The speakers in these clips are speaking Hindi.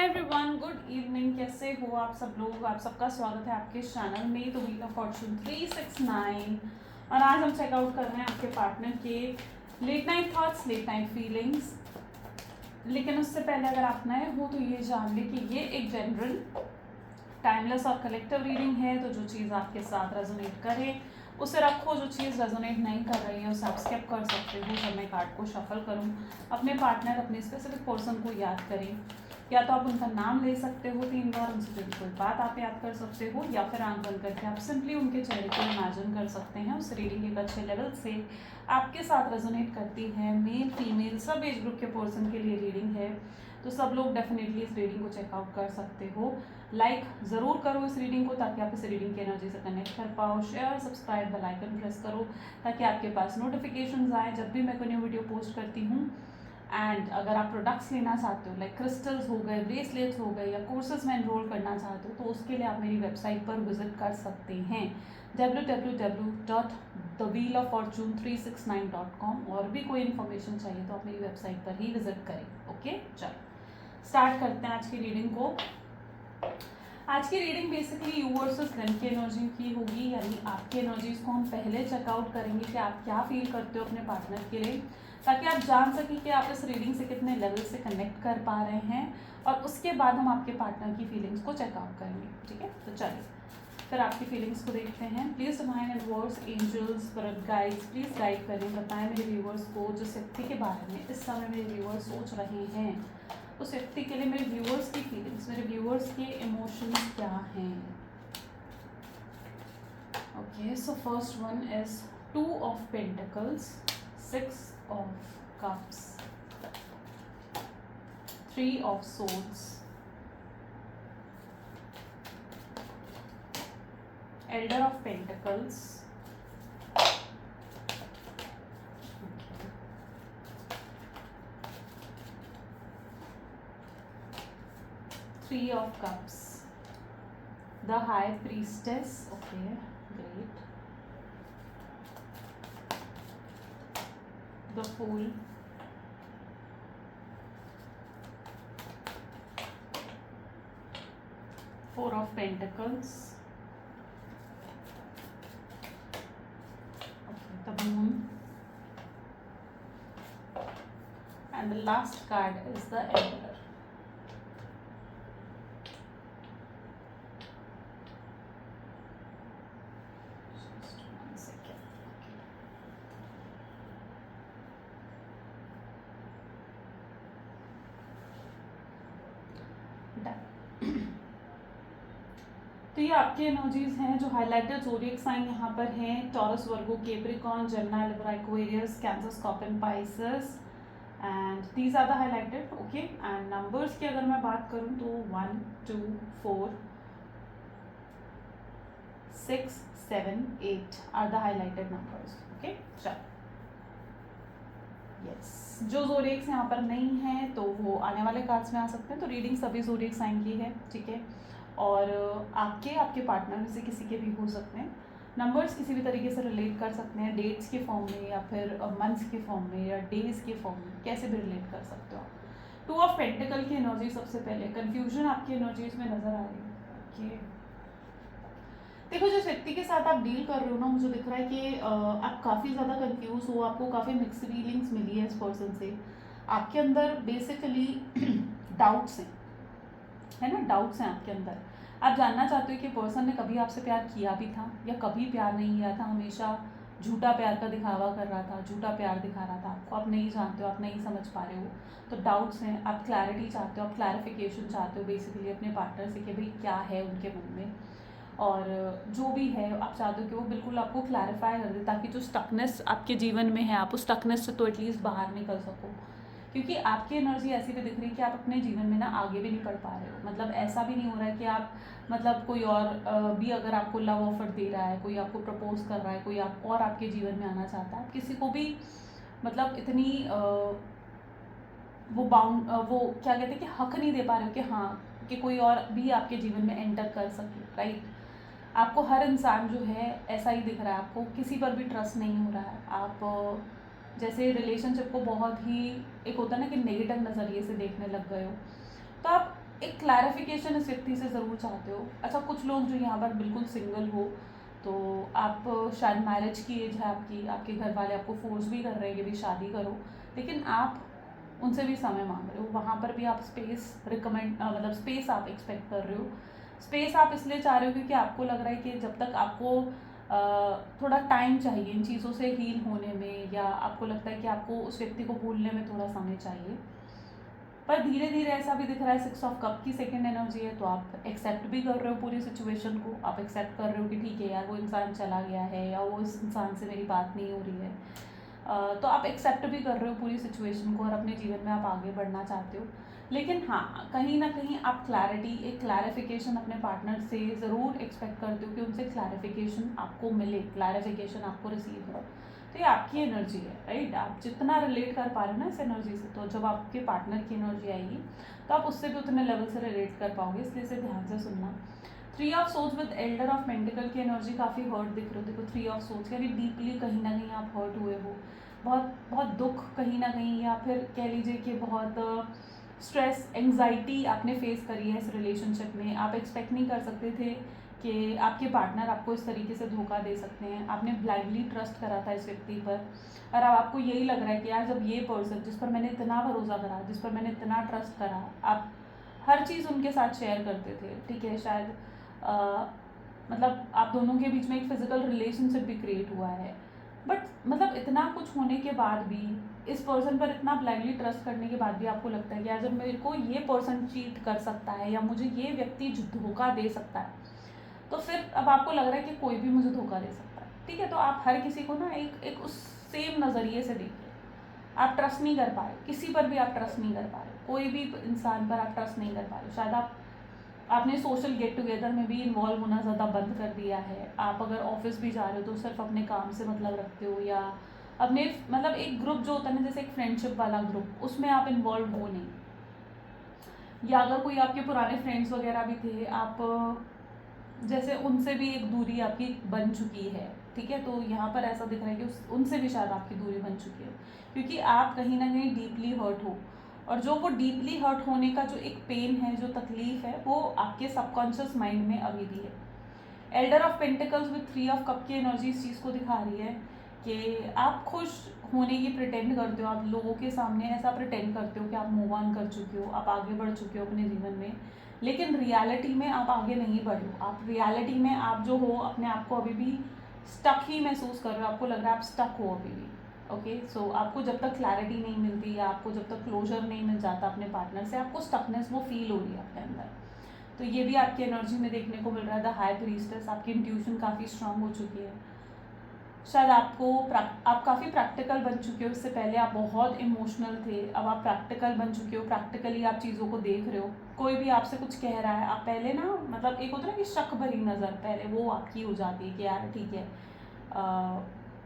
Everyone, good evening. कैसे हो आप सब लोग? आप सबका स्वागत है आपके चैनल में द व्हील ऑफ फॉर्चून 369। और आज हम चेकआउट कर रहे हैं आपके पार्टनर के late night thoughts, late night feelings. लेकिन उससे पहले अगर आप नए हो तो ये जान ले कि ये एक जनरल टाइमलेस और कलेक्टिव रीडिंग है। तो जो चीज़ आपके साथ रेजोनेट करे उसे रखो, जो चीज़ रेजोनेट नहीं कर रही है उसे आप स्किप कर सकते हो। जब मैं कार्ड को शफल करूँ, अपने पार्टनर, अपने स्पेसिफिक पर्सन को याद करें। या तो आप उनका नाम ले सकते हो 3 बार, उनसे जुड़ी कोई बात आप याद कर सकते हो, या फिर आंख बंद करके आप सिंपली उनके चेहरे को इमेजिन कर सकते हैं। उस रीडिंग एक अच्छे लेवल से आपके साथ रेजोनेट करती है। मेल फीमेल सब एज ग्रुप के पर्सन के लिए रीडिंग है, तो सब लोग डेफिनेटली इस रीडिंग को चेकआउट कर सकते हो। लाइक ज़रूर करो इस रीडिंग को ताकि आप इस रीडिंग की एनर्जी से कनेक्ट कर पाओ। Share, subscribe, bell icon press करो ताकि आपके पास नोटिफिकेशंस आए जब भी मैं कोई न्यू वीडियो पोस्ट करती हूँ। एंड अगर आप प्रोडक्ट्स लेना चाहते हो, लाइक क्रिस्टल्स हो गए, ब्रेसलेट्स हो गए, या कोर्सेज में एनरोल करना चाहते हो, तो उसके लिए आप मेरी वेबसाइट पर विजिट कर सकते हैं www.thewheeloffortune369.com। और भी कोई इन्फॉर्मेशन चाहिए तो आप मेरी वेबसाइट पर ही विजिट करें। ओके, चलो स्टार्ट करते हैं आज की रीडिंग को। आज की reading basically you versus them की एनर्जी की होगी, यानी आपकी एनर्जीज को हम पहले चेकआउट करेंगे कि आप क्या फील करते हो अपने पार्टनर के लिए, ताकि आप जान सकें कि आप इस रीडिंग से कितने लेवल से कनेक्ट कर पा रहे हैं। और उसके बाद हम आपके पार्टनर की फीलिंग्स को चेकआउट करेंगे। ठीक है, तो चलिए फिर आपकी फीलिंग्स को देखते हैं। Please divine advice, angels, spirit guides please guide करें, बताएं मेरे व्यूवर्स को जिस व्यक्ति के बारे में इस समय मेरे व्यूवर्स सोच रहे हैं, उस व्यक्ति के लिए मेरे व्यूवर्स की फीलिंग्स, मेरे व्यूवर्स के इमोशंस क्या हैं। Okay, so first one is 2 of pentacles, 6 of cups, 3 of swords, Elder of Pentacles, 3 of Cups, the High Priestess. Okay, great. The Fool, 4 of Pentacles, okay, the Moon, and the last card is the Emperor. Just 1 second. Done. तो ये आपके एनर्जीज हैं जो हाईलाइटेड ज़ोडिएक साइन यहाँ पर हैं। Taurus, Virgo, Capricorn, Gemini, Libra, Aquarius, Cancer, Scorpion, Pisces, and these are the highlighted. Okay, and numbers की अगर मैं बात करूँ तो 1, 2, 4, 6, 7, 8 are the highlighted numbers. Okay, चलो यस, जो ज़ोडिएक्स यहाँ पर नहीं है तो वो आने वाले कार्ड्स में आ सकते हैं। तो रीडिंग सभी ज़ोडिएक साइन की है, ठीक है। और आपके पार्टनर में से किसी के भी हो सकते हैं। नंबर्स किसी भी तरीके से रिलेट कर सकते हैं, डेट्स के फॉर्म में या फिर मंथ्स के फॉर्म में या डेज के फॉर्म में, कैसे भी रिलेट कर सकते हो। 2 ऑफ पेंटिकल की एनर्जी सबसे पहले, कन्फ्यूजन आपकी एनर्जीज में नजर आ रही है। ओके, देखो जिस व्यक्ति के साथ आप डील कर रहे हो ना, मुझे दिख रहा है कि आप काफ़ी ज़्यादा कंफ्यूज हो, आपको काफ़ी मिक्स फीलिंग्स मिली है इस पर्सन से। आपके अंदर बेसिकली डाउट्स हैं, है ना, डाउट्स हैं आपके अंदर। आप जानना चाहते हो कि पर्सन ने कभी आपसे प्यार किया भी था या कभी प्यार नहीं किया था, हमेशा झूठा प्यार का दिखावा कर रहा था, झूठा प्यार दिखा रहा था आपको, आप नहीं जानते हो, आप नहीं समझ पा रहे हो। तो डाउट्स हैं, आप क्लैरिटी चाहते हो, आप क्लैरिफिकेशन चाहते हो बेसिकली अपने पार्टनर से कि भाई क्या है उनके मन में, और जो भी है आप चाहते हो कि वो बिल्कुल आपको क्लैरिफाई कर दे, ताकि जो स्टकनेस आपके जीवन में है आप उस स्टकनेस से तो एटलीस्ट बाहर निकल सको। क्योंकि आपकी एनर्जी ऐसी भी दिख रही है कि आप अपने जीवन में ना आगे भी नहीं बढ़ पा रहे हो। मतलब ऐसा भी नहीं हो रहा है कि आप, मतलब कोई और भी अगर आपको लव ऑफर दे रहा है, कोई आपको प्रपोज कर रहा है, कोई आप और आपके जीवन में आना चाहता है, आप किसी को भी मतलब इतनी वो क्या कहते हैं कि हक नहीं दे पा रहे हो कि हाँ कि कोई और भी आपके जीवन में एंटर कर सके, राइट। आपको हर इंसान जो है ऐसा ही दिख रहा है, आपको किसी पर भी ट्रस्ट नहीं हो रहा है। आप जैसे रिलेशनशिप को बहुत ही, एक होता है ना कि नेगेटिव नज़रिए से देखने लग गए हो। तो आप एक एक क्लैरिफिकेशन इस व्यक्ति से ज़रूर चाहते हो। अच्छा, कुछ लोग जो यहाँ पर बिल्कुल सिंगल हो, तो आप शायद मैरिज की एज है आपकी, आपके घर वाले आपको फोर्स भी कर रहे हैं कि भी शादी करो, लेकिन आप उनसे भी समय मांग रहे हो। वहाँ पर भी आप स्पेस मतलब स्पेस आप एक्सपेक्ट कर रहे हो। स्पेस आप इसलिए चाह रहे हो क्योंकि आपको लग रहा है कि जब तक आपको थोड़ा टाइम चाहिए इन चीज़ों से हील होने में, या आपको लगता है कि आपको उस व्यक्ति को भूलने में थोड़ा समय चाहिए। पर धीरे धीरे ऐसा भी दिख रहा है 6 ऑफ कप की सेकंड एनर्जी है, तो आप एक्सेप्ट भी कर रहे हो पूरी सिचुएशन को। आप एक्सेप्ट कर रहे हो कि ठीक है यार, वो इंसान चला गया है या वो इस इंसान से मेरी बात नहीं हो रही है। तो आप एक्सेप्ट भी कर रहे हो पूरी सिचुएशन को और अपने जीवन में आप आगे बढ़ना चाहते हो। लेकिन हाँ, कहीं ना कहीं आप क्लैरिटी, एक क्लैरिफिकेशन अपने पार्टनर से ज़रूर एक्सपेक्ट करते हो कि उनसे क्लैरिफिकेशन आपको मिले, क्लैरिफिकेशन आपको रिसीव हो। तो ये आपकी एनर्जी है, राइट। आप जितना रिलेट कर पा रहे हो ना इस एनर्जी से, तो जब आपके पार्टनर की एनर्जी आएगी तो आप उससे भी उतने लेवल से रिलेट कर पाओगे, इसलिए इसे ध्यान से सुनना। 3 of swords with Elder of pentacle की एनर्जी काफ़ी हर्ट दिख रही हो। देखो 3 ऑफ सोर्ड्स यानी डीपली कहीं ना कहीं आप हर्ट हुए हो, बहुत बहुत दुख कहीं ना कहीं, या फिर कह लीजिए कि बहुत स्ट्रेस, एंग्जाइटी आपने फेस करी है इस रिलेशनशिप में। आप एक्सपेक्ट नहीं कर सकते थे कि आपके पार्टनर आपको इस तरीके से धोखा दे सकते हैं। आपने ब्लाइंडली ट्रस्ट करा था इस व्यक्ति पर, और अब आपको यही लग रहा है कि यार जब ये पर्सन जिस पर मैंने इतना भरोसा करा, जिस पर मैंने इतना ट्रस्ट करा, आप हर चीज़ उनके साथ शेयर करते थे, ठीक है, शायद मतलब आप दोनों के बीच में एक फिजिकल रिलेशनशिप भी क्रिएट हुआ है, बट मतलब इतना कुछ होने के बाद भी, इस पर्सन पर इतना ब्लाइंडली ट्रस्ट करने के बाद भी आपको लगता है कि यार जब मेरे को ये पर्सन चीट कर सकता है या मुझे ये व्यक्ति धोखा दे सकता है, तो फिर अब आपको लग रहा है कि कोई भी मुझे धोखा दे सकता है, ठीक है। तो आप हर किसी को ना एक उस सेम नज़रिए से देख रहे हो। आप ट्रस्ट नहीं कर पा रहे, किसी पर भी आप ट्रस्ट नहीं कर पा रहे, कोई भी इंसान पर आप ट्रस्ट नहीं कर पा रहे। शायद आपने सोशल गेट टुगेदर में भी इन्वॉल्व होना ज़्यादा बंद कर दिया है। आप अगर ऑफिस भी जा रहे हो तो सिर्फ अपने काम से मतलब रखते हो, या अपने मतलब एक ग्रुप जो होता है ना, जैसे एक फ्रेंडशिप वाला ग्रुप, उसमें आप इन्वॉल्व हो नहीं। या अगर कोई आपके पुराने फ्रेंड्स वगैरह भी थे, आप जैसे उनसे भी एक दूरी आपकी बन चुकी है, ठीक है। तो यहाँ पर ऐसा दिख रहा है कि उनसे भी शायद आपकी दूरी बन चुकी है, क्योंकि आप कहीं ना कहीं डीपली हर्ट हो, और जो वो डीपली हर्ट होने का जो एक पेन है, जो तकलीफ है, वो आपके सबकॉन्शियस माइंड में अभी भी है। Elder of pentacles with 3 of cup की एनर्जी इस चीज़ को दिखा रही है कि आप खुश होने की प्रिटेंड करते हो, आप लोगों के सामने ऐसा प्रिटेंड करते हो कि आप मूव ऑन कर चुके हो, आप आगे बढ़ चुके हो अपने जीवन में, लेकिन रियलिटी में आप आगे नहीं बढ़े हो। आप रियलिटी में आप जो हो, अपने आप को अभी भी स्टक ही महसूस कर रहे हो, आपको लग रहा है आप स्टक हो अभी भी। ओके, सो आपको जब तक क्लैरिटी नहीं मिलती, या आपको जब तक क्लोजर नहीं मिल जाता अपने पार्टनर से, आपको स्टकनेस वो फील हो रही है अपने अंदर। तो ये भी आपकी एनर्जी में देखने को मिल रहा है। द हाई प्रीस्टेस, आपकी इंट्यूशन काफ़ी स्ट्रांग हो चुकी है। शायद आप काफ़ी प्रैक्टिकल बन चुके हो। इससे पहले आप बहुत इमोशनल थे, अब आप प्रैक्टिकल बन चुके हो, प्रैक्टिकली आप चीज़ों को देख रहे हो। कोई भी आपसे कुछ कह रहा है, आप पहले ना मतलब एक होता है ना कि शक भरी नज़र, पहले वो आपकी हो जाती है कि यार ठीक है,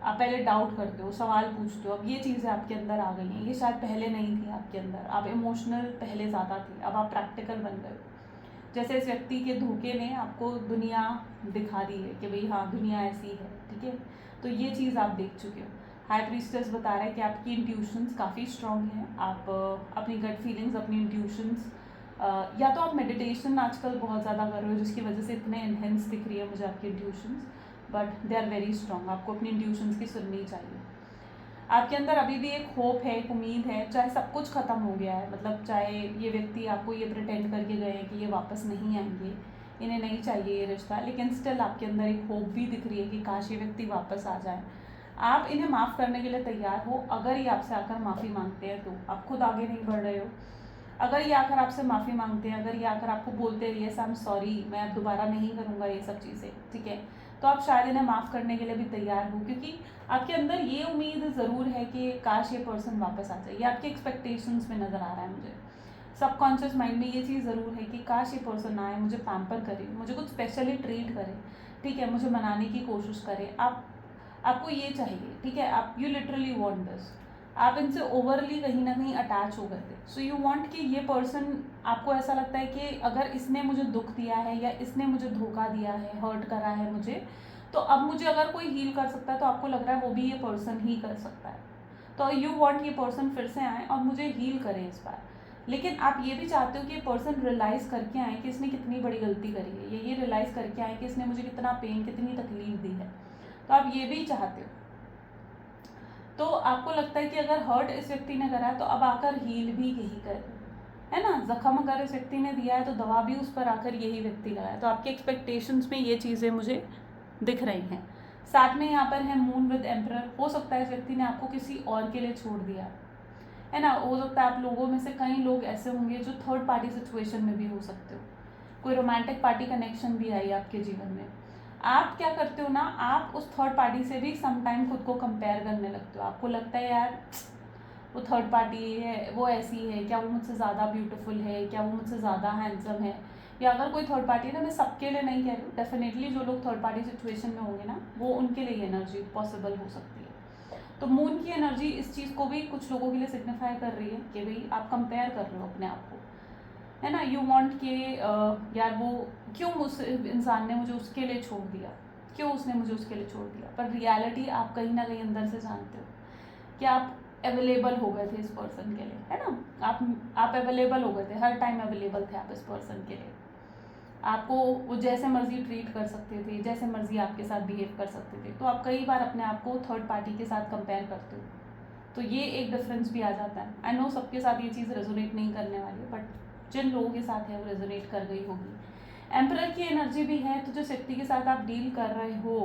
आप पहले डाउट करते हो, सवाल पूछते हो। अब ये चीज़ें आपके अंदर आ गई हैं, ये शायद पहले नहीं थी आपके अंदर। आप इमोशनल पहले ज़्यादा थे, अब आप प्रैक्टिकल बन गए हो। जैसे इस व्यक्ति के धोखे ने आपको दुनिया दिखा दी है कि भाई हाँ, दुनिया ऐसी है, ठीक है। तो ये चीज़ आप देख चुके हो। हाई प्रीस्टेस बता रहा है कि आपकी इंट्यूशंस काफ़ी स्ट्रॉन्ग हैं। आप अपनी गट फीलिंग्स, अपनी इंट्यूशंस, या तो आप मेडिटेशन आजकल बहुत ज़्यादा कर रहे हो जिसकी वजह से इतने इन्हेंस दिख रही है मुझे आपकी intuitions, but they are very strong. आपको अपनी इंट्यूशंस की सुननी चाहिए। आपके अंदर अभी भी एक होप है, एक उम्मीद है, चाहे सब कुछ ख़त्म हो गया है, मतलब चाहे ये व्यक्ति आपको ये प्रिटेंड करके गए हैं कि ये वापस नहीं आएंगे, इन्हें नहीं चाहिए ये रिश्ता, लेकिन स्टिल आपके अंदर एक होप भी दिख रही है कि काश ये व्यक्ति वापस आ जाए। आप इन्हें माफ़ करने के लिए तैयार हो, अगर ये आपसे आकर माफ़ी मांगते हैं तो। आप खुद आगे नहीं बढ़ रहे हो। अगर ये आकर आपसे माफ़ी मांगते हैं, अगर ये आकर आपको बोलते हैं येस आई एम सॉरी, मैं अब दोबारा नहीं करूँगा ये सब चीज़ें, ठीक है, तो आप शायद इन्हें माफ़ करने के लिए भी तैयार हो, क्योंकि आपके अंदर ये उम्मीद ज़रूर है कि काश ये पर्सन वापस आ जाए। ये आपके एक्सपेक्टेशंस में नज़र आ रहा है मुझे। सबकॉन्शियस माइंड में ये चीज़ ज़रूर है कि काश ये पर्सन आए, मुझे पैम्पर करे, मुझे कुछ स्पेशली ट्रीट करे, ठीक है, मुझे मनाने की कोशिश करे। आपको ये चाहिए, ठीक है, आप यू लिटरली वॉन्ट दिस। आप इनसे ओवरली कहीं ना कहीं अटैच हो गए थे। सो यू वांट कि ये पर्सन, आपको ऐसा लगता है कि अगर इसने मुझे दुख दिया है या इसने मुझे धोखा दिया है, हर्ट करा है मुझे, तो अब मुझे अगर कोई हील कर सकता है तो आपको लग रहा है वो भी ये पर्सन ही कर सकता है। तो यू वांट ये पर्सन फिर से आए और मुझे हील करे इस बार। लेकिन आप ये भी चाहते हो कि ये पर्सन रियलाइज़ करके आए कि इसने कितनी बड़ी गलती करी है, ये रियलाइज़ करके आए कि इसने मुझे कितना पेन, कितनी तकलीफ दी है, तो आप ये भी चाहते हो। तो आपको लगता है कि अगर हर्ट इस व्यक्ति ने करा है तो अब आकर हील भी यही कर, है ना, जख्म अगर इस व्यक्ति ने दिया है तो दवा भी उस पर आकर यही व्यक्ति लगाए। तो आपके एक्सपेक्टेशंस में ये चीज़ें मुझे दिख रही हैं। साथ में यहाँ पर है मून विद एम्परर। हो सकता है इस व्यक्ति ने आपको किसी और के लिए छोड़ दिया है ना। हो सकता है आप लोगों में से कई लोग ऐसे होंगे जो थर्ड पार्टी सिचुएशन में भी हो सकते हो, कोई रोमांटिक पार्टी कनेक्शन भी आई आपके जीवन में। आप क्या करते हो ना, आप उस थर्ड पार्टी से भी समटाइम खुद को कंपेयर करने लगते हो। आपको लगता है यार वो थर्ड पार्टी है, वो ऐसी है, क्या वो मुझसे ज़्यादा ब्यूटीफुल है, क्या वो मुझसे ज़्यादा हैंडसम है। या अगर कोई थर्ड पार्टी है ना, मैं सबके लिए नहीं कह रही हूँ, डेफिनेटली जो लोग थर्ड पार्टी सिचुएशन में होंगे ना, वो उनके लिए एनर्जी पॉसिबल हो सकती है। तो मून की एनर्जी इस चीज़ को भी कुछ लोगों के लिए सिग्निफाई कर रही है कि भाई आप कंपेयर कर रहे हो अपने आप को, है ना। यू वांट के यार वो क्यों उस इंसान ने मुझे उसके लिए छोड़ दिया, क्यों उसने मुझे उसके लिए छोड़ दिया। पर रियलिटी आप कहीं ना कहीं अंदर से जानते हो कि आप अवेलेबल हो गए थे इस पर्सन के लिए, है ना। आप अवेलेबल हो गए थे, हर टाइम अवेलेबल थे आप इस पर्सन के लिए। आपको वो जैसे मर्जी ट्रीट कर सकते थे, जैसे मर्जी आपके साथ बिहेव कर सकते थे। तो आप कई बार अपने आप को थर्ड पार्टी के साथ कंपेयर करते हो, तो ये एक डिफरेंस भी आ जाता है। आई नो सबके साथ ये चीज़ रेजोनेट नहीं करने वाली है, बट जिन लोगों के साथ है वो रेजोनेट कर गई होगी। एम्परर की एनर्जी भी है, तो जिस व्यक्ति के साथ आप डील कर रहे हो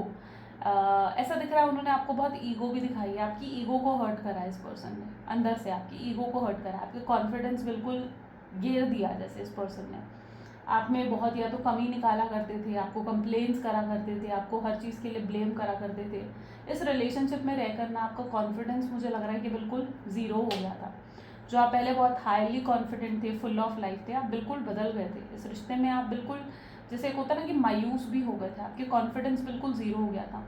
ऐसा दिख रहा है उन्होंने आपको बहुत ईगो भी दिखाई है, आपकी ईगो को हर्ट करा है इस पर्सन ने, अंदर से आपकी ईगो को हर्ट करा, आपके कॉन्फिडेंस बिल्कुल गिर दिया जैसे इस पर्सन ने। आप में बहुत या तो कमी निकाला करते थे, आपको कंप्लेंट्स करा करते थे, आपको हर चीज़ के लिए ब्लेम करा करते थे। इस रिलेशनशिप में रहकर ना आपका कॉन्फिडेंस मुझे लग रहा है कि बिल्कुल ज़ीरो हो गया था। जो आप पहले बहुत हाईली कॉन्फिडेंट थे, फुल ऑफ लाइफ थे, आप बिल्कुल बदल गए थे इस रिश्ते में। आप बिल्कुल जैसे एक होता ना कि मायूस भी हो गए थे, आपके कॉन्फिडेंस बिल्कुल ज़ीरो हो गया था।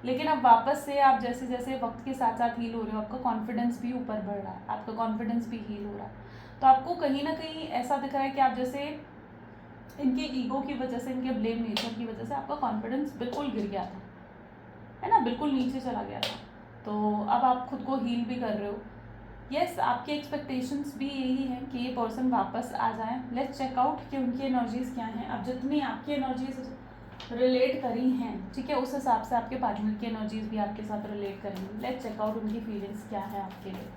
लेकिन अब वापस से आप जैसे जैसे वक्त के साथ साथ हील हो रहे हो, आपका कॉन्फिडेंस भी ऊपर बढ़ रहा है, आपका कॉन्फिडेंस भी हील हो रहा है। तो आपको कहीं ना कहीं ऐसा दिख रहा है कि आप जैसे इनके ईगो की वजह से, इनके ब्लेम नेचर की वजह से आपका कॉन्फिडेंस बिल्कुल गिर गया था, है ना, बिल्कुल नीचे चला गया था। तो अब आप खुद को हील भी कर रहे हो। यस, आपके एक्सपेक्टेशंस भी यही हैं कि ये पर्सन वापस आ जाए। लेट्स चेक आउट कि उनकी एनर्जीज़ क्या हैं। अब जितनी आपकी एनर्जीज रिलेट करी हैं, ठीक है, उस हिसाब से आपके पार्टनर की एनर्जीज भी आपके साथ रिलेट करेंगी। लेट्स चेक आउट उनकी फीलिंग्स क्या है आपके लिए।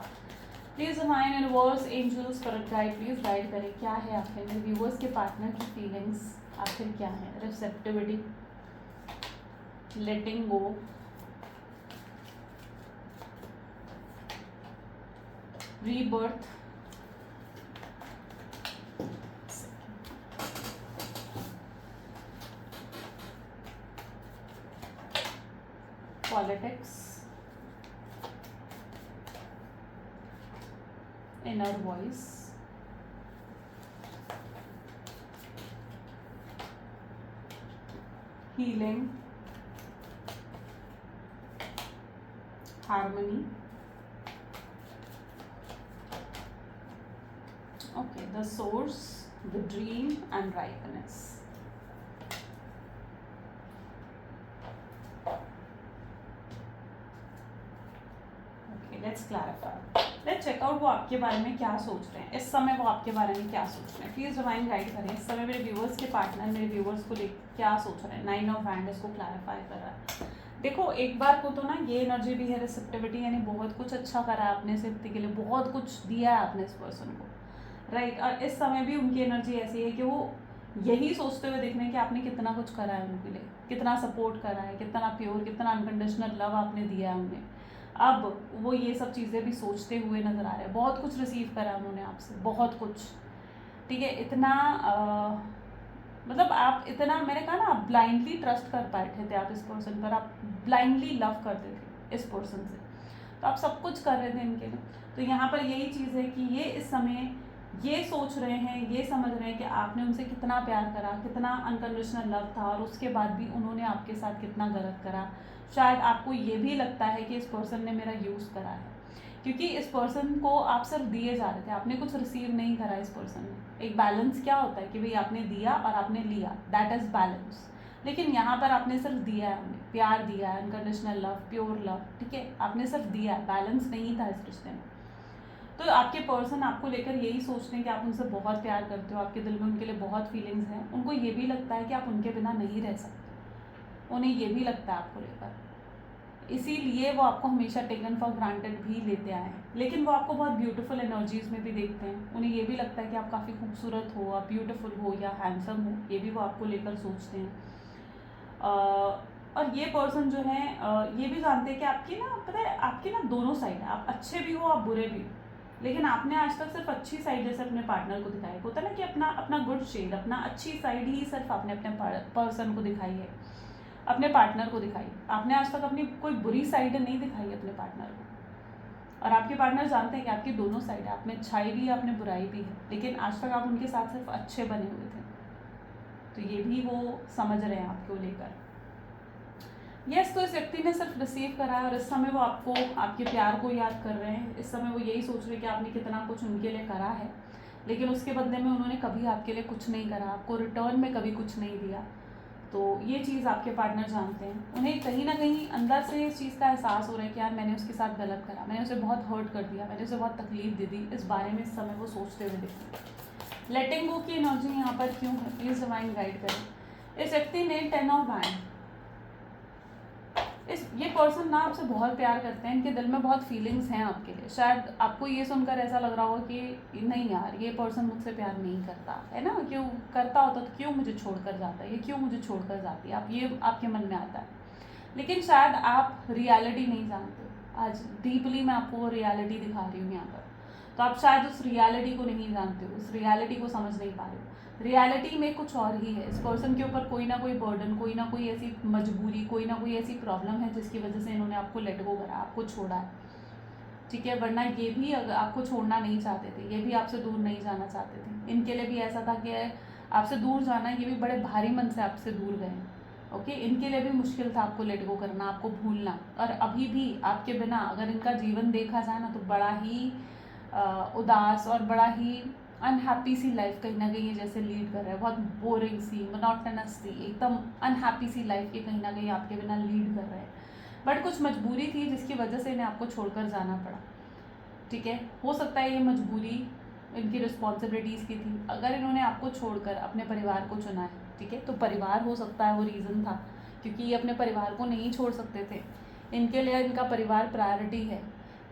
Please divine universe angels correct guide, please guide करें क्या है आपके लिए व्यूवर्स के पार्टनर की फीलिंग्स आखिर क्या है। Receptivity, letting go, rebirth, politics, inner voice, healing, harmony, okay, the source, the dream and ripeness. Okay, let's clarify. Let's check out वो आपके बारे में क्या सोच रहे हैं इस समय, वो आपके बारे में क्या सोच रहे हैं। प्लीज़ डिवाइन गाइड करें इस समय मेरे व्यूवर्स के पार्टनर मेरे व्यूवर्स को लेकर क्या सोच रहे हैं। 9 ऑफ हैंड इसको क्लैरिफाई कर रहा है। देखो, एक बार को तो ना ये एनर्जी भी है रिसेप्टिविटी, यानी बहुत कुछ अच्छा करा है आपने इस व्यक्ति के लिए, बहुत कुछ दिया है आपने इस पर्सन को, राइट। और इस समय भी उनकी एनर्जी ऐसी है कि वो यही सोचते हुए देख रहे हैं कि आपने कितना कुछ करा है उनके लिए, कितना सपोर्ट करा है, कितना प्योर, कितना अनकंडीशनल लव आपने दिया है उन्हें। अब वो ये सब चीज़ें भी सोचते हुए नज़र आ रहे हैं। बहुत कुछ रिसीव करा उन्होंने आपसे, बहुत कुछ, ठीक है। इतना मतलब आप इतना, मैंने कहा ना, आप ब्लाइंडली ट्रस्ट कर बैठे थे आप इस पर्सन पर, आप ब्लाइंडली लव करते थे इस पर्सन से, तो आप सब कुछ कर रहे थे इनके लिए। तो यहाँ पर यही चीज़ है कि ये इस समय ये सोच रहे हैं, ये समझ रहे हैं कि आपने उनसे कितना प्यार करा, कितना अनकंडीशनल लव था, और उसके बाद भी उन्होंने आपके साथ कितना गलत करा। शायद आपको ये भी लगता है कि इस पर्सन ने मेरा यूज़ करा है, क्योंकि इस पर्सन को आप सिर्फ दिए जा रहे थे, आपने कुछ रिसीव नहीं करा इस पर्सन ने। एक बैलेंस क्या होता है कि भाई आपने दिया और आपने लिया, दैट इज़ बैलेंस। लेकिन यहाँ पर आपने सिर्फ दिया है, उन्हें प्यार दिया है, अनकंडीशनल लव, प्योर लव, ठीक है, आपने सिर्फ दिया है, बैलेंस नहीं था इस रिश्ते में। तो आपके पर्सन आपको लेकर यही सोचते हैं कि आप उनसे बहुत प्यार करते हो, आपके दिल में उनके लिए बहुत फीलिंग्स हैं। उनको ये भी लगता है कि आप उनके बिना नहीं रह सकते, उन्हें ये भी लगता है आपको लेकर, इसीलिए वो आपको हमेशा टेकन फॉर ग्रांटेड भी लेते आए हैं। लेकिन वो आपको बहुत ब्यूटीफुल एनर्जीज में भी देखते हैं, उन्हें ये भी लगता है कि आप काफ़ी खूबसूरत हो, आप ब्यूटीफुल हो या हैंडसम हो, ये भी वो आपको लेकर सोचते हैं। और ये पर्सन जो है ये भी जानते हैं कि आपकी ना, पता है, आपकी ना दोनों साइड है, आप अच्छे भी हो, आप बुरे भी हो, लेकिन आपने आज तक सिर्फ अच्छी साइड जैसे अपने पार्टनर को दिखाई, होता है ना कि अपना अपना गुड शेड, अपना अच्छी साइड ही सिर्फ आपने अपने पर्सन को दिखाई है, अपने पार्टनर को दिखाई। आपने आज तक अपनी कोई बुरी साइड नहीं दिखाई अपने पार्टनर को। और आपके पार्टनर जानते हैं कि आपकी दोनों साइड है, आप में अच्छाई भी है, आप में बुराई भी है, लेकिन आज तक आप उनके साथ सिर्फ अच्छे बने हुए थे। तो ये भी वो समझ रहे हैं आपको लेकर। यस, तो इस व्यक्ति ने सिर्फ रिसीव करा है और इस समय वो आपको, आपके प्यार को याद कर रहे हैं। इस समय वो यही सोच रहे हैं कि आपने कितना कुछ उनके लिए करा है, लेकिन उसके बदले में उन्होंने कभी आपके लिए कुछ नहीं करा, आपको रिटर्न में कभी कुछ नहीं दिया। तो ये चीज़ आपके पार्टनर जानते हैं। उन्हें कहीं ना कहीं अंदर से इस चीज़ का एहसास हो रहा है कि यार मैंने उसके साथ गलत करा, मैंने उसे बहुत हर्ट कर दिया, मैंने उसे बहुत तकलीफ दे दी। इस बारे में इस समय वो सोचते हुए दिखते हैं। लेटिंग गो की एनर्जी यहाँ पर क्यों है, प्लीज़ डिवाइन गाइड करें। इस व्यक्ति ने 10 ऑफ वैंड, ये पर्सन ना आपसे बहुत प्यार करते हैं, इनके दिल में बहुत फीलिंग्स हैं आपके लिए। शायद आपको ये सुनकर ऐसा लग रहा हो कि नहीं यार, ये पर्सन मुझसे प्यार नहीं करता है ना, क्यों करता होता तो क्यों मुझे छोड़कर जाता है, ये क्यों मुझे छोड़कर जाती है, आप ये आपके मन में आता है। लेकिन शायद आप रियलिटी नहीं जानते। आज डीपली मैं आपको वो रियलिटी दिखा रही हूँ यहाँ पर। तो आप शायद उस रियलिटी को नहीं जानते हो, उस रियलिटी को समझ नहीं पा रहे हो। रियलिटी में कुछ और ही है। इस पर्सन के ऊपर कोई ना कोई बर्डन, कोई ना कोई ऐसी मजबूरी, कोई ना कोई ऐसी प्रॉब्लम है जिसकी वजह से इन्होंने आपको लेट गो करा, आपको छोड़ा है। ठीक है, वरना ये भी अगर आपको छोड़ना नहीं चाहते थे, ये भी आपसे दूर नहीं जाना चाहते थे। इनके लिए भी ऐसा था कि आपसे दूर जाना, ये भी बड़े भारी मन से आपसे दूर गए। ओके, इनके लिए भी मुश्किल था आपको लेट गो करना, आपको भूलना। और अभी भी आपके बिना अगर इनका जीवन देखा जाए ना, तो बड़ा ही उदास और बड़ा ही अनहैप्पी सी लाइफ कहीं ना कहीं जैसे लीड कर रहा है। बहुत बोरिंग सी, मोनोटोनस सी, एकदम अनहैप्पी सी लाइफ के कहीं ना कहीं आपके बिना लीड कर रहे हैं। बट कुछ मजबूरी थी जिसकी वजह से इन्हें आपको छोड़कर जाना पड़ा। ठीक है, हो सकता है ये मजबूरी इनकी रिस्पॉन्सिबिलिटीज़ की थी। अगर इन्होंने आपको छोड़कर अपने परिवार को चुना है, ठीक है, तो परिवार हो सकता है वो रीज़न था, क्योंकि ये अपने परिवार को नहीं छोड़ सकते थे। इनके लिए इनका परिवार प्रायोरिटी है।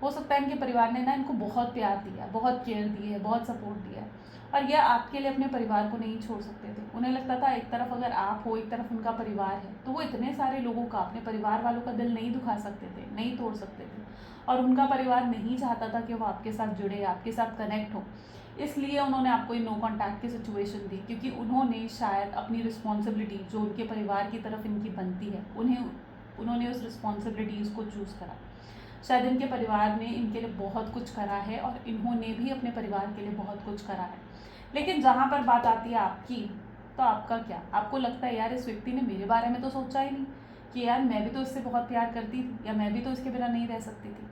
हो सकता है इनके परिवार ने ना इनको बहुत प्यार दिया, बहुत केयर दी है, बहुत सपोर्ट दिया है, और यह आपके लिए अपने परिवार को नहीं छोड़ सकते थे। उन्हें लगता था एक तरफ अगर आप हो, एक तरफ उनका परिवार है, तो वो इतने सारे लोगों का, अपने परिवार वालों का दिल नहीं दुखा सकते थे, नहीं तोड़ सकते थे। और उनका परिवार नहीं चाहता था कि वो आपके साथ जुड़े, आपके साथ कनेक्ट हो। इसलिए उन्होंने आपको नो कॉन्टैक्ट की सिचुएशन दी, क्योंकि उन्होंने शायद अपनी रिस्पॉन्सिबिलिटी जो उनके परिवार की तरफ इनकी बनती है, उन्होंने उस रिस्पॉन्सिबिलिटीज़ को चूज़ करा। शायद इनके परिवार ने इनके लिए बहुत कुछ करा है और इन्होंने भी अपने परिवार के लिए बहुत कुछ करा है। लेकिन जहाँ पर बात आती है आपकी, तो आपका क्या? आपको लगता है यार इस व्यक्ति ने मेरे बारे में तो सोचा ही नहीं, कि यार मैं भी तो इससे बहुत प्यार करती थी, या मैं भी तो इसके बिना नहीं रह सकती थी,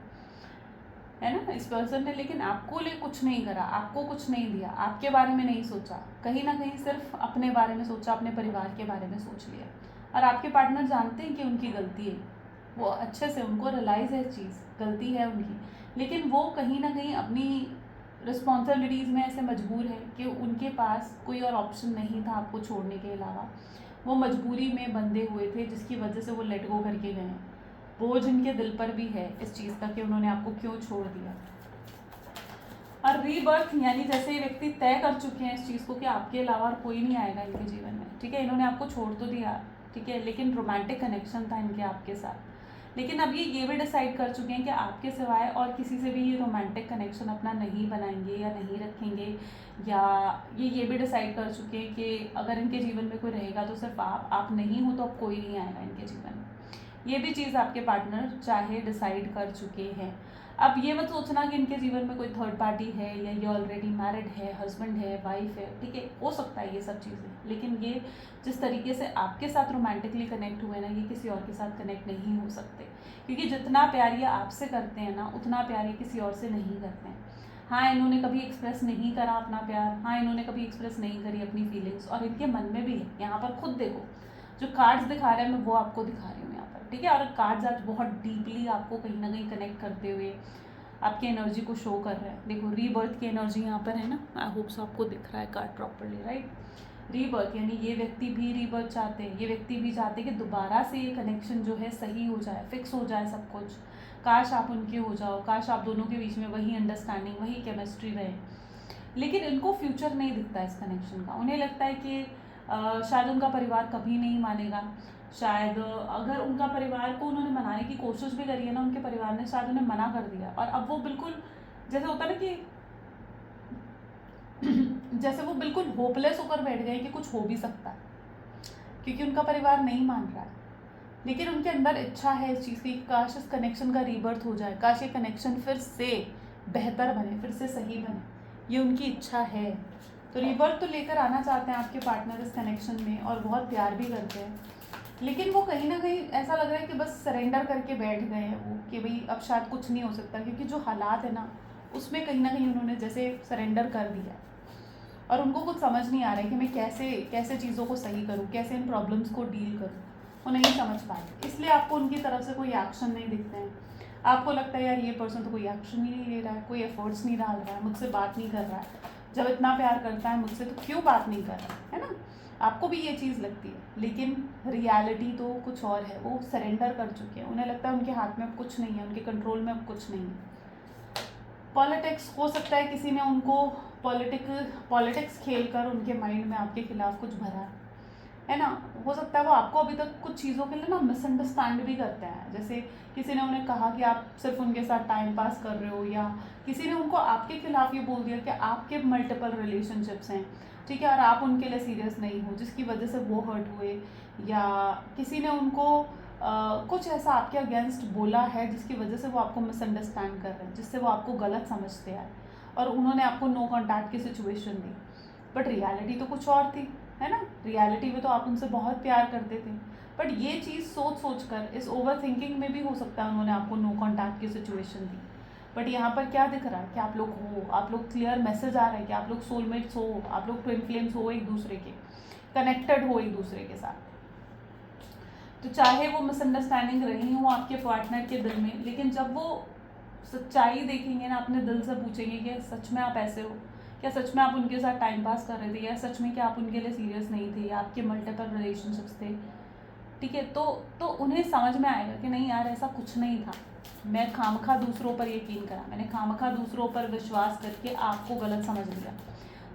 है ना। इस पर्सन ने लेकिन आपको लिए कुछ नहीं करा, आपको कुछ नहीं दिया, आपके बारे में नहीं सोचा, कहीं ना कहीं सिर्फ अपने बारे में सोचा, अपने परिवार के बारे में सोच लिया। और आपके पार्टनर जानते हैं कि उनकी गलती है, वो अच्छे से, उनको रियलाइज़ है चीज़, गलती है उनकी, लेकिन वो कहीं ना कहीं अपनी रिस्पॉन्सिबिलिटीज़ में ऐसे मजबूर है कि उनके पास कोई और ऑप्शन नहीं था आपको छोड़ने के अलावा। वो मजबूरी में बंधे हुए थे, जिसकी वजह से वो लेट गो करके गए। बोझ इनके दिल पर भी है इस चीज़ का कि उन्होंने आपको क्यों छोड़ दिया। और रीबर्थ, यानी जैसे ये व्यक्ति तय कर चुके हैं इस चीज़ को कि आपके अलावा और कोई नहीं आएगा इनके जीवन में। ठीक है, इन्होंने आपको छोड़ तो दिया, ठीक है, लेकिन रोमांटिक कनेक्शन था इनके आपके साथ। लेकिन अब ये भी डिसाइड कर चुके हैं कि आपके सिवाय और किसी से भी ये रोमांटिक कनेक्शन अपना नहीं बनाएंगे या नहीं रखेंगे, या ये भी डिसाइड कर चुके हैं कि अगर इनके जीवन में कोई रहेगा तो सिर्फ आप नहीं हो तो अब कोई नहीं आएगा इनके जीवन में। ये भी चीज़ आपके पार्टनर चाहे डिसाइड कर चुके हैं। अब ये मत सोचना कि इनके जीवन में कोई थर्ड पार्टी है, या ये ऑलरेडी मैरिड है, हस्बैंड है, वाइफ है, ठीक है, हो सकता है ये सब चीज़ें, लेकिन ये जिस तरीके से आपके साथ रोमांटिकली कनेक्ट हुए ना, ये किसी और के साथ कनेक्ट नहीं हो सकते, क्योंकि जितना प्यार ये आपसे करते हैं ना, उतना प्यार ये किसी और से नहीं करते हैं। हाँ, इन्होंने कभी एक्सप्रेस नहीं करा अपना प्यार, हाँ, इन्होंने कभी एक्सप्रेस नहीं करी अपनी फीलिंग्स, और इनके मन में भी है। यहाँ पर खुद देखो, जो कार्ड्स दिखा रहे हैं मैं वो आपको दिखा रही हूँ यहाँ पर, ठीक है। और कार्ड्स आज बहुत डीपली आपको कहीं ना कहीं कनेक्ट करते हुए आपकी एनर्जी को शो कर रहा है। देखो रीबर्थ की एनर्जी यहाँ पर है ना, आई होप सो आपको दिख रहा है कार्ड प्रॉपरली, राइट। रीबर्थ यानी ये व्यक्ति भी रीबर्थ चाहते हैं, ये व्यक्ति भी चाहते हैं कि दोबारा से ये कनेक्शन जो है सही हो जाए, फिक्स हो जाए सब कुछ। काश आप उनके हो जाओ, काश आप दोनों के बीच में वही अंडरस्टैंडिंग, वही केमिस्ट्री रहे। लेकिन इनको फ्यूचर नहीं दिखता इस कनेक्शन का। उन्हें लगता है कि शायद उनका परिवार कभी नहीं मानेगा, शायद अगर उनका परिवार को उन्होंने मनाने की कोशिश भी करी है ना, उनके परिवार ने शायद उन्हें मना कर दिया, और अब वो बिल्कुल जैसे होता है ना कि जैसे वो बिल्कुल होपलेस होकर बैठ गए कि कुछ हो भी सकता है, क्योंकि उनका परिवार नहीं मान रहा है। लेकिन उनके अंदर इच्छा है इस चीज़ की, काश इस कनेक्शन का रीबर्थ हो जाए, काश ये कनेक्शन फिर से बेहतर बने, फिर से सही बने, ये उनकी इच्छा है। तो रीबर्थ तो लेकर आना चाहते हैं आपके पार्टनर इस कनेक्शन में, और बहुत प्यार भी करते हैं। लेकिन वो कहीं ना कहीं ऐसा लग रहा है कि बस सरेंडर करके बैठ गए हैं वो, कि भाई अब शायद कुछ नहीं हो सकता, क्योंकि जो हालात है ना उसमें कहीं ना कहीं उन्होंने जैसे सरेंडर कर दिया, और उनको कुछ समझ नहीं आ रहा है कि मैं कैसे कैसे चीज़ों को सही करूँ, कैसे इन प्रॉब्लम्स को डील करूँ, वो नहीं समझ पाते। इसलिए आपको उनकी तरफ से कोई एक्शन नहीं दिखते हैं। आपको लगता है यार ये पर्सन तो कोई एक्शन ही नहीं ले रहा है, कोई एफर्ट्स नहीं डाल रहा है, मुझसे बात नहीं कर रहा है, जब इतना प्यार करता है मुझसे तो क्यों बात नहीं कर रहा है ना। आपको भी ये चीज़ लगती है, लेकिन रियलिटी तो कुछ और है। वो सरेंडर कर चुके हैं, उन्हें लगता है उनके हाथ में अब कुछ नहीं है, उनके कंट्रोल में अब कुछ नहीं है। पॉलिटिक्स हो सकता है, किसी ने उनको पॉलिटिक्स खेलकर उनके माइंड में आपके खिलाफ कुछ भरा है ना। हो सकता है वो आपको अभी तक कुछ चीज़ों के लिए ना मिसअंडरस्टैंड भी करते हैं, जैसे किसी ने उन्हें कहा कि आप सिर्फ उनके साथ टाइम पास कर रहे हो, या किसी ने उनको आपके खिलाफ ये बोल दिया कि आपके मल्टीपल रिलेशनशिप्स हैं, ठीक है, और आप उनके लिए सीरियस नहीं हो, जिसकी वजह से वो हर्ट हुए, या किसी ने उनको कुछ ऐसा आपके अगेंस्ट बोला है जिसकी वजह से वो आपको मिसअंडरस्टैंड कर रहे हैं, जिससे वो आपको गलत समझते हैं, और उन्होंने आपको नो कॉन्टैक्ट की सिचुएशन दी। बट रियलिटी तो कुछ और थी, है ना। रियलिटी में तो आप उनसे बहुत प्यार करते थे, बट ये चीज़ सोच सोच कर, इस ओवर थिंकिंग में भी हो सकता है उन्होंने आपको नो कॉन्टैक्ट की सिचुएशन दी। बट यहाँ पर क्या दिख रहा है कि आप लोग हो, आप लोग क्लियर मैसेज आ रहा है कि आप लोग सोलमेट्स हो, आप लोग ट्विन फ्लेम्स हो, एक दूसरे के कनेक्टेड हो एक दूसरे के साथ। तो चाहे वो मिसअंडरस्टैंडिंग रही हो आपके पार्टनर के दिल में, लेकिन जब वो सच्चाई देखेंगे ना, अपने दिल से पूछेंगे कि सच में आप ऐसे हो, क्या सच में आप उनके साथ टाइम पास कर रहे थे, या सच में क्या आप उनके लिए सीरियस नहीं थे, या आपके मल्टीपल रिलेशनशिप्स थे, ठीक है, तो उन्हें समझ में आएगा कि नहीं यार ऐसा कुछ नहीं था, मैं खामखा दूसरों पर यकीन करा, मैंने खामखा दूसरों पर विश्वास करके आपको गलत समझ लिया।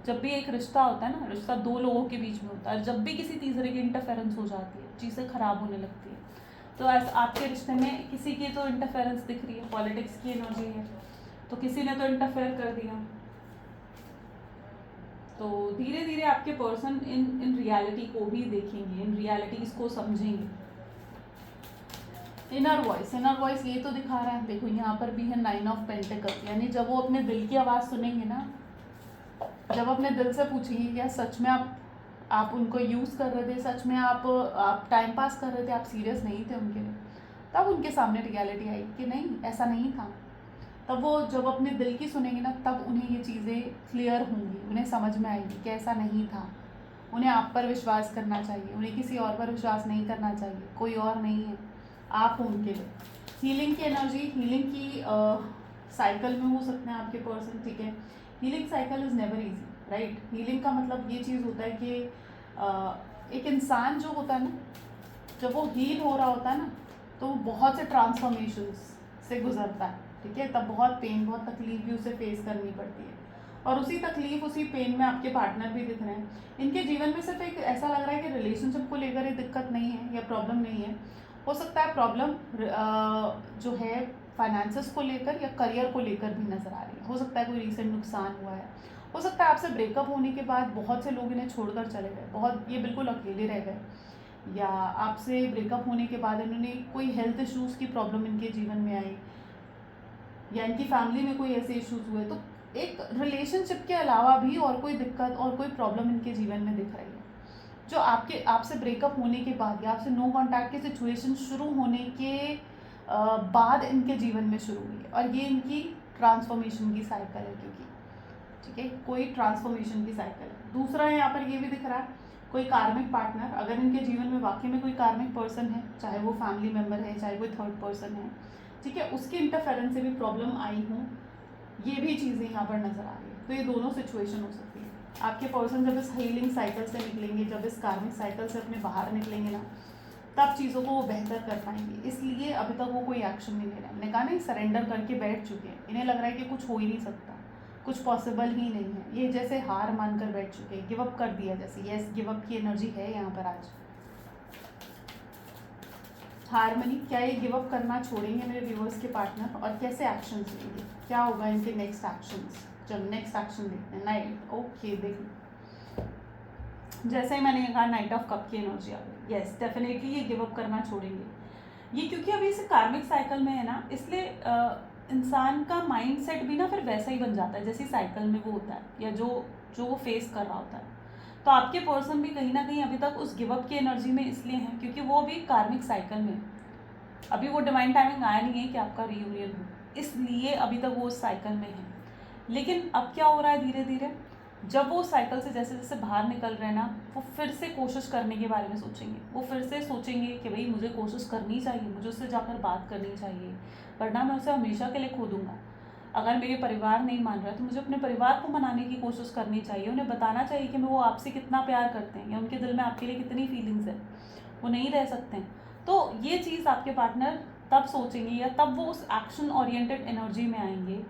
जब भी एक रिश्ता होता है ना, रिश्ता दो लोगों के बीच में होता है, जब भी किसी तीसरे की इंटरफेरेंस हो जाती है, चीज़ें ख़राब होने लगती है। तो आपके रिश्ते में किसी की तो इंटरफेरेंस दिख रही है, पॉलिटिक्स की एनर्जी है, तो किसी ने तो इंटरफेयर कर दिया। तो धीरे धीरे आपके पर्सन इन रियलिटी को भी देखेंगे, इन रियलिटीज़ को समझेंगे। इनर वॉइस ये तो दिखा रहा है, देखो यहाँ पर भी है 9 ऑफ पेंटिकल, यानी जब वो अपने दिल की आवाज़ सुनेंगे ना, जब अपने दिल से पूछेंगे क्या सच में आप उनको यूज़ कर रहे थे, सच में आप टाइम पास कर रहे थे, आप सीरियस नहीं थे उनके लिए, तब उनके सामने रियलिटी आई कि नहीं ऐसा नहीं था। तब वो जब अपने दिल की सुनेंगे ना, तब उन्हें ये चीज़ें क्लियर होंगी, उन्हें समझ में आएगी कि ऐसा नहीं था। उन्हें आप पर विश्वास करना चाहिए, उन्हें किसी और पर विश्वास नहीं करना चाहिए, कोई और नहीं है, आप हो उनके लिए। हीलिंग की एनर्जी, हीलिंग की साइकिल में हो सकते हैं आपके पर्सन, ठीक है। Healing cycle is never easy, right. Healing का मतलब ये चीज़ होता है कि एक इंसान जो होता है ना, जब वो हील हो रहा होता है ना, तो वो बहुत से ट्रांसफॉर्मेशंस से गुजरता है, ठीक है। तब बहुत पेन, बहुत तकलीफ भी उसे फेस करनी पड़ती है, और उसी तकलीफ, उसी पेन में आपके पार्टनर भी दिख रहे हैं। इनके जीवन में सिर्फ एक ऐसा लग रहा है कि रिलेशनशिप को लेकर ये दिक्कत नहीं है या प्रॉब्लम नहीं है। हो सकता है प्रॉब्लम जो है फाइनेंसेस को लेकर या करियर को लेकर भी नज़र आ रही है। हो सकता है कोई रीसेंट नुकसान हुआ है, हो सकता है आपसे ब्रेकअप होने के बाद बहुत से लोग इन्हें छोड़कर चले गए, बहुत ये बिल्कुल अकेले रह गए, या आपसे ब्रेकअप होने के बाद इन्होंने कोई हेल्थ इश्यूज़ की प्रॉब्लम इनके जीवन में आई, या इनकी फैमिली में कोई ऐसे इश्यूज़ हुए। तो एक रिलेशनशिप के अलावा भी और कोई दिक्कत और कोई प्रॉब्लम इनके जीवन में दिख रही है, जो आपसे ब्रेकअप होने के बाद या आपसे नो कॉन्टैक्ट की सिचुएशन शुरू होने के बाद इनके जीवन में शुरू हुई है, और ये इनकी ट्रांसफॉर्मेशन की साइकिल है, क्योंकि ठीक है कोई ट्रांसफॉर्मेशन की साइकिल है। दूसरा यहाँ पर ये भी दिख रहा है कोई कार्मिक पार्टनर, अगर इनके जीवन में वाकई में कोई कार्मिक पर्सन है, चाहे वो फैमिली मेम्बर है, चाहे कोई थर्ड पर्सन है, ठीक है, उसके इंटरफेरेंस से भी प्रॉब्लम आई हो, ये भी चीज़ें यहाँ पर नज़र आ रही है। तो ये दोनों सिचुएशन हो सकती है। आपके पर्सन जब इस हीलिंग साइकिल से निकलेंगे, जब इस कार्मिक साइकिल से अपने बाहर निकलेंगे ना, तब चीज़ों को वो बेहतर कर पाएंगे। इसलिए अभी तक वो कोई एक्शन नहीं ले रहे हैं। मैंने कहा नहीं, सरेंडर करके बैठ चुके हैं। इन्हें लग रहा है कि कुछ हो ही नहीं सकता, कुछ पॉसिबल ही नहीं है। ये जैसे हार मानकर बैठ चुके हैं, गिव अप कर दिया जैसे। यस, गिव अप की एनर्जी है यहाँ पर आज। हारमनी, क्या ये गिव अप करना छोड़ेंगे मेरे व्यूअर्स के पार्टनर, और कैसे एक्शन लेंगे, क्या होगा इनके नेक्स्ट एक्शंस? चलो नेक्स्ट एक्शन देखते हैं। नाइट, ओके, देखो जैसे ही मैंने कहा नाइट ऑफ कप की एनर्जी आ गई। यस, डेफिनेटली ये गिव अप करना छोड़ेंगे। ये क्योंकि अभी इसे कार्मिक साइकिल में है ना, इसलिए इंसान का माइंड सेट भी ना फिर वैसा ही बन जाता है जैसे साइकिल में वो होता है, या जो वो फेस कर रहा होता है। तो आपके पर्सन भी कहीं ना कहीं अभी तक उस गिव अप की एनर्जी में इसलिए हैं क्योंकि वो भी कार्मिक साइकिल में, अभी वो डिवाइन टाइमिंग आया नहीं है कि आपका रीयूनियन हो, इसलिए अभी तक वो उस साइकिल में है। लेकिन अब क्या हो रहा है, धीरे धीरे जब वो साइकिल से जैसे जैसे बाहर निकल रहे हैं ना, वो फिर से कोशिश करने के बारे में सोचेंगे। वो फिर से सोचेंगे कि भाई मुझे कोशिश करनी चाहिए, मुझे उससे जाकर बात करनी चाहिए, वरना मैं उसे हमेशा के लिए खो दूंगा। अगर मेरे परिवार नहीं मान रहा तो मुझे अपने परिवार को मनाने की कोशिश करनी चाहिए। उन्हें बताना चाहिए कि वो आपसे कितना प्यार करते हैं, या उनके दिल में आपके लिए कितनी फीलिंग्स है, वो नहीं रह सकते हैं। तो ये चीज़ आपके पार्टनर तब सोचेंगे, या तब वो उस एक्शन ओरिएंटेड एनर्जी में आएंगे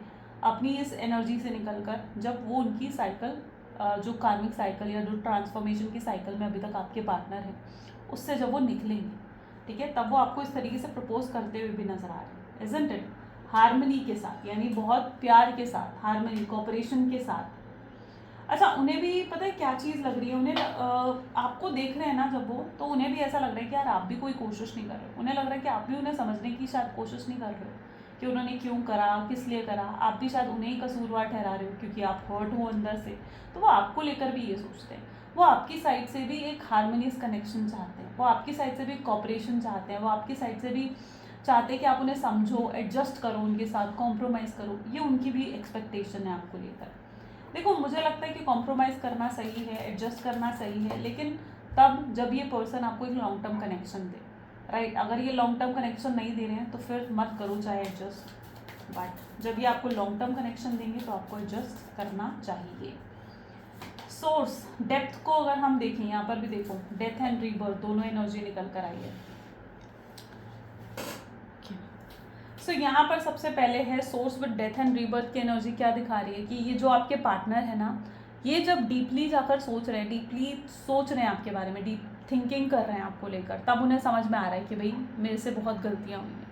अपनी इस एनर्जी से निकलकर, जब वो उनकी साइकिल जो कार्मिक साइकिल या जो ट्रांसफॉर्मेशन की साइकिल में अभी तक आपके पार्टनर हैं, उससे जब वो निकलेंगे, ठीक है, तब वो आपको इस तरीके से प्रपोज करते हुए भी नजर आ रहे हैं, इजंट इट? हार्मनी के साथ, यानी बहुत प्यार के साथ, हार्मनी, कोऑपरेशन के साथ। अच्छा, उन्हें भी पता है क्या चीज़ लग रही है, उन्हें आपको देख रहे हैं ना जब वो, तो उन्हें भी ऐसा लग रहा है कि यार आप भी कोई कोशिश नहीं कर रहे हो। उन्हें लग रहा है कि आप भी उन्हें समझने की शायद कोशिश नहीं कर रहे हो कि उन्होंने क्यों करा, किस लिए करा। आप भी शायद उन्हें ही कसूरवार ठहरा रहे हो क्योंकि आप हर्ट हो अंदर से। तो वो आपको लेकर भी ये सोचते हैं। वो आपकी साइड से भी एक हार्मोनियस कनेक्शन चाहते हैं, वो आपकी साइड से भी कॉपरेशन चाहते हैं, वो आपकी साइड से भी चाहते हैं कि आप उन्हें समझो, एडजस्ट करो उनके साथ, कॉम्प्रोमाइज़ करो। ये उनकी भी एक्सपेक्टेशन है आपको लेकर। देखो, मुझे लगता है कि कॉम्प्रोमाइज़ करना सही है, एडजस्ट करना सही है, लेकिन तब जब ये पर्सन आपको एक लॉन्ग टर्म कनेक्शन दे, राइट? अगर ये लॉन्ग टर्म कनेक्शन नहीं दे रहे हैं तो फिर मत करो चाहे एडजस्ट, बट जब ये आपको लॉन्ग टर्म कनेक्शन देंगे तो आपको एडजस्ट करना चाहिए। सोर्स, डेप्थ को अगर हम देखें, यहाँ पर भी देखो डेथ एंड रीबर्थ दोनों एनर्जी निकल कर आई है। सो यहाँ पर सबसे पहले है source with death and rebirth की एनर्जी क्या दिखा रही है कि ये जो आपके पार्टनर है ना, ये जब डीपली जाकर सोच रहे हैं, डीपली सोच रहे हैं आपके बारे में, डीप थिंकिंग कर रहे हैं आपको लेकर, तब उन्हें समझ में आ रहा है कि भाई मेरे से बहुत गलतियाँ हुई हैं,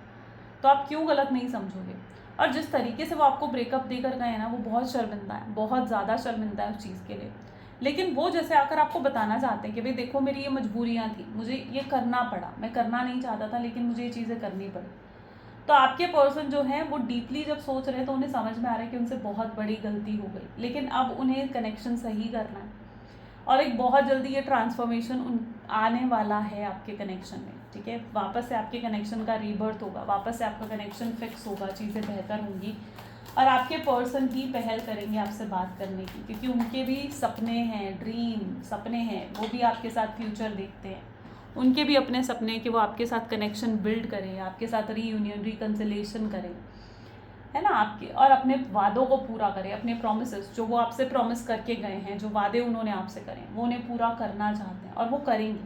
तो आप क्यों गलत नहीं समझोगे। और जिस तरीके से वो आपको ब्रेकअप देकर गए हैं ना, वो बहुत शर्मिंदा है, बहुत ज़्यादा शर्मिंदा है उस चीज़ के लिए। लेकिन वो जैसे आकर आपको बताना चाहते हैं कि भाई देखो मेरी ये मजबूरियाँ थी, मुझे ये करना पड़ा, मैं करना नहीं चाहता था लेकिन मुझे ये चीज़ें करनी पड़ी। तो आपके पर्सन जो हैं वो डीपली जब सोच रहे हैं तो उन्हें समझ में आ रहा है कि उनसे बहुत बड़ी गलती हो गई, लेकिन अब उन्हें कनेक्शन सही करना है, और एक बहुत जल्दी ये ट्रांसफॉर्मेशन आने वाला है आपके कनेक्शन में, ठीक है? वापस से आपके कनेक्शन का रीबर्थ होगा, वापस से आपका कनेक्शन फिक्स होगा, चीज़ें बेहतर होंगी, और आपके पर्सन ही पहल करेंगे आपसे बात करने की, क्योंकि उनके भी सपने हैं, ड्रीम सपने हैं, वो भी आपके साथ फ्यूचर देखते हैं। उनके भी अपने सपने कि वो आपके साथ कनेक्शन बिल्ड करें, आपके साथ रीयूनियन, रिकन्सिलेशन करें, है ना, आपके, और अपने वादों को पूरा करें, अपने प्रॉमिसेस जो वो आपसे प्रॉमिस करके गए हैं, जो वादे उन्होंने आपसे करे वो उन्हें पूरा करना चाहते हैं, और वो करेंगे,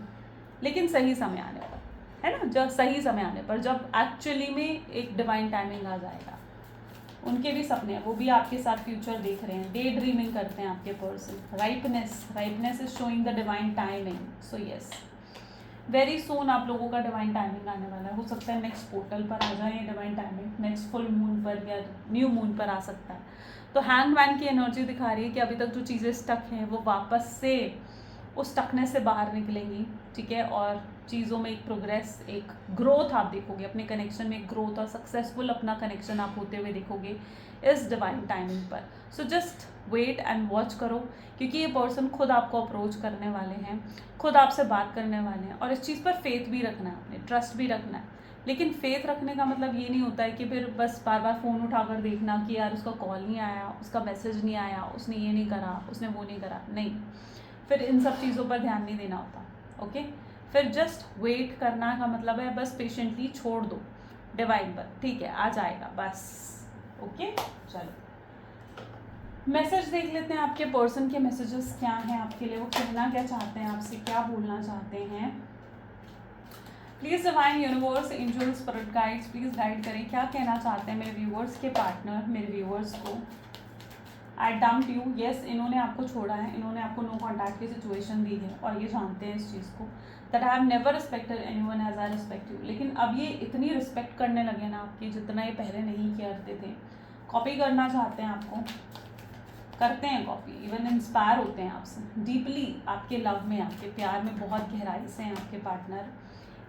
लेकिन सही समय आने पर, है ना, जब सही समय आने पर, जब एक्चुअली में एक डिवाइन टाइमिंग आ जाएगा। उनके भी सपने हैं, वो भी आपके साथ फ्यूचर देख रहे हैं, डे ड्रीमिंग करते हैं आपके person. Ripeness is showing the divine timing. So yes, very soon आप लोगों का डिवाइन टाइमिंग आने वाला है। हो सकता है नेक्स्ट पोर्टल पर आ जाए divine timing, next full moon पर या न्यू मून पर आ सकता है। तो हैंगमैन की एनर्जी दिखा रही है कि अभी तक जो चीज़ें स्टक हैं वो वापस से उस स्टकनेस से बाहर निकलेंगी, ठीक है, और चीज़ों में एक प्रोग्रेस, एक ग्रोथ आप देखोगे, अपने कनेक्शन में एक ग्रोथ और सक्सेसफुल अपना कनेक्शन आप होते हुए देखोगे इस डिवाइन टाइमिंग पर। So just wait and watch करो, क्योंकि ये पर्सन खुद आपको अप्रोच करने वाले हैं, खुद आपसे बात करने वाले हैं, और इस चीज़ पर फेथ भी रखना है, आपने ट्रस्ट भी रखना है। लेकिन फेथ रखने का मतलब ये नहीं होता है कि फिर बस बार बार फ़ोन उठाकर देखना कि यार उसका कॉल नहीं आया, उसका मैसेज नहीं आया, उसने ये नहीं करा, उसने वो नहीं करा, नहीं, फिर इन सब चीज़ों पर ध्यान नहीं देना होता। ओके, फिर जस्ट वेट करना का मतलब है बस पेशेंटली छोड़ दो, डिवाइन पर, ठीक है, आ जाएगा बस। ओके, चलो मैसेज देख लेते हैं। आपके पर्सन के मैसेजेस क्या हैं आपके लिए, वो कहना क्या चाहते हैं आपसे, क्या बोलना चाहते हैं। Please divine universe angels spirit guides please guide करें, क्या कहना चाहते हैं मेरे व्यूवर्स के पार्टनर, मेरे व्यूवर्स को। आई डम्प्ड यू, यस इन्होंने आपको छोड़ा है, इन्होंने आपको नो कॉन्टैक्ट की सिचुएशन दी है और ये जानते हैं इस चीज़ को, that I have never respected anyone as I respect you. लेकिन अब ये इतनी रिस्पेक्ट करने लगे ना आपकी, जितना ये पहले नहीं करते थे। कॉपी करना चाहते हैं आपको, करते हैं कॉपी, इवन इंस्पायर होते हैं आपसे डीपली, आपके लव में, आपके प्यार में बहुत गहराई से हैं आपके पार्टनर।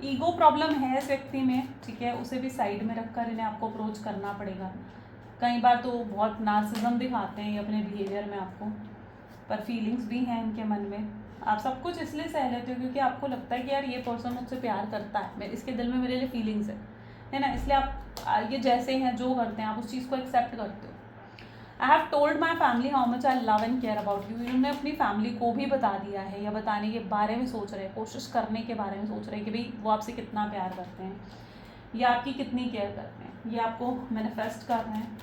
ईगो प्रॉब्लम है इस व्यक्ति में, ठीक है, उसे भी साइड में रखकर इन्हें आपको अप्रोच करना पड़ेगा। कई बार तो बहुत नार्सिज्म दिखाते हैं ये अपने बिहेवियर में आपको, पर फीलिंग्स भी हैं इनके मन में। आप सब कुछ इसलिए सह लेते हो क्योंकि आपको लगता है कि यार ये पर्सन मुझसे प्यार करता है, मैं इसके दिल में मेरे लिए फीलिंग्स है ना, इसलिए आप ये जैसे हैं जो करते हैं आप उस चीज़ को एक्सेप्ट करते हो। I have told my family how much I love and care about you, इन्होंने अपनी फैमिली को भी बता दिया है, या बताने के बारे में सोच रहे हैं, कोशिश करने के बारे में सोच रहे हैं कि भाई वो आपसे कितना प्यार करते हैं या आपकी कितनी केयर करते हैं, ये आपको मैनिफेस्ट कर रहे हैं।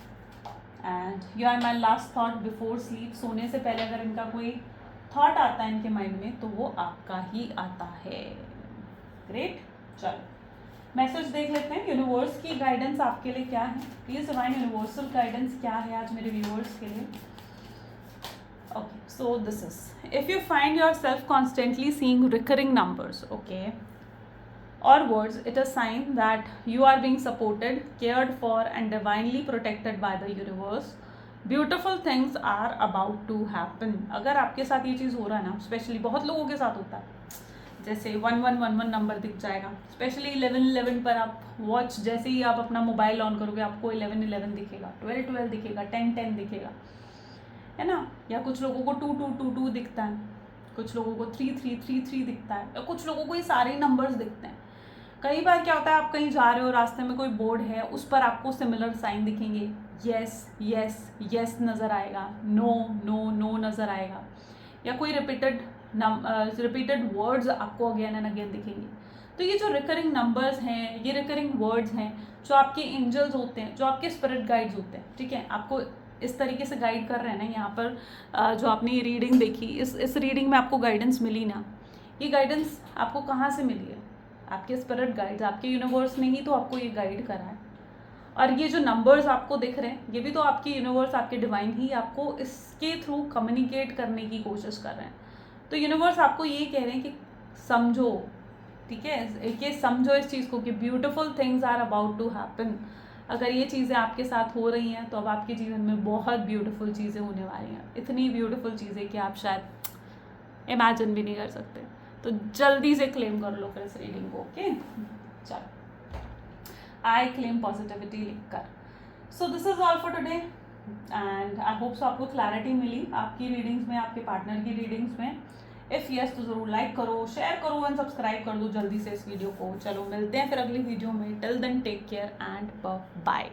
And you are my last thought before sleep, सोने से पहले अगर इनका कोई थॉट आता है इनके माइंड में तो वो आपका ही आता है। ग्रेट, चलो मैसेज देख लेते हैं। यूनिवर्स की गाइडेंस आपके लिए क्या है, प्लीज डिवाइन यूनिवर्सल गाइडेंस क्या है आज मेरे व्यूअर्स के लिए। Okay, so this is, if you find your self constantly seeing recurring numbers, okay, or words, it is a sign that you are being supported, cared for and divinely protected by the universe. Beautiful things are about to happen. अगर आपके साथ ये चीज़ हो रहा है ना, स्पेशली बहुत लोगों के साथ होता है, जैसे 1111 नंबर दिख जाएगा, स्पेशली 1111 पर आप वॉच, जैसे ही आप अपना मोबाइल ऑन करोगे आपको 1111 दिखेगा, 1212 दिखेगा, 1010 दिखेगा, है ना। या कुछ लोगों को 2222 दिखता है, कुछ लोगों को 3333 दिखता है, या कुछ लोगों को ये सारे नंबर्स दिखते हैं। कई बार क्या होता है, आप कहीं जा रहे हो, रास्ते में कोई बोर्ड है, उस पर आपको सिमिलर साइन दिखेंगे, यस यस यस नज़र आएगा, नो नो नो नज़र आएगा, या कोई रिपीटेड वर्ड्स आपको अगेन एंड अगेन दिखेंगे। तो ये जो रिकरिंग नंबर्स हैं, ये रिकरिंग वर्ड्स हैं, जो आपके एंजल्स होते हैं, जो आपके स्पिरिट गाइड्स होते हैं, ठीक है, आपको इस तरीके से गाइड कर रहे हैं ना। यहाँ पर जो आपने ये रीडिंग देखी, इस रीडिंग में आपको गाइडेंस मिली ना, ये गाइडेंस आपको कहाँ से मिली है, आपके स्पिरिट गाइड्स, आपके यूनिवर्स ने ही तो आपको ये गाइड करा है। और ये जो नंबर्स आपको दिख रहे हैं, ये भी तो आपके यूनिवर्स, आपके डिवाइन ही आपको इसके थ्रू कम्युनिकेट करने की कोशिश कर रहे हैं। तो यूनिवर्स आपको ये कह रहे हैं कि समझो, ठीक है, ये समझो इस चीज़ को कि beautiful things are about to happen. अगर ये चीज़ें आपके साथ हो रही हैं तो अब आपके जीवन में बहुत ब्यूटीफुल चीज़ें होने वाली हैं, इतनी ब्यूटीफुल चीज़ें कि आप शायद इमेजिन भी नहीं कर सकते। तो जल्दी से क्लेम कर लो फिर इस रीडिंग को। ओके, चलो, आई क्लेम पॉजिटिविटी लिखकर। So this is all for today and I hope so आपको क्लैरिटी मिली आपकी रीडिंग्स में, आपके पार्टनर की रीडिंग्स में। इफ़ यस तो ज़रूर लाइक करो, शेयर करो एंड सब्सक्राइब कर दो जल्दी से इस वीडियो को। चलो मिलते हैं फिर अगली वीडियो में, till then take care and bye.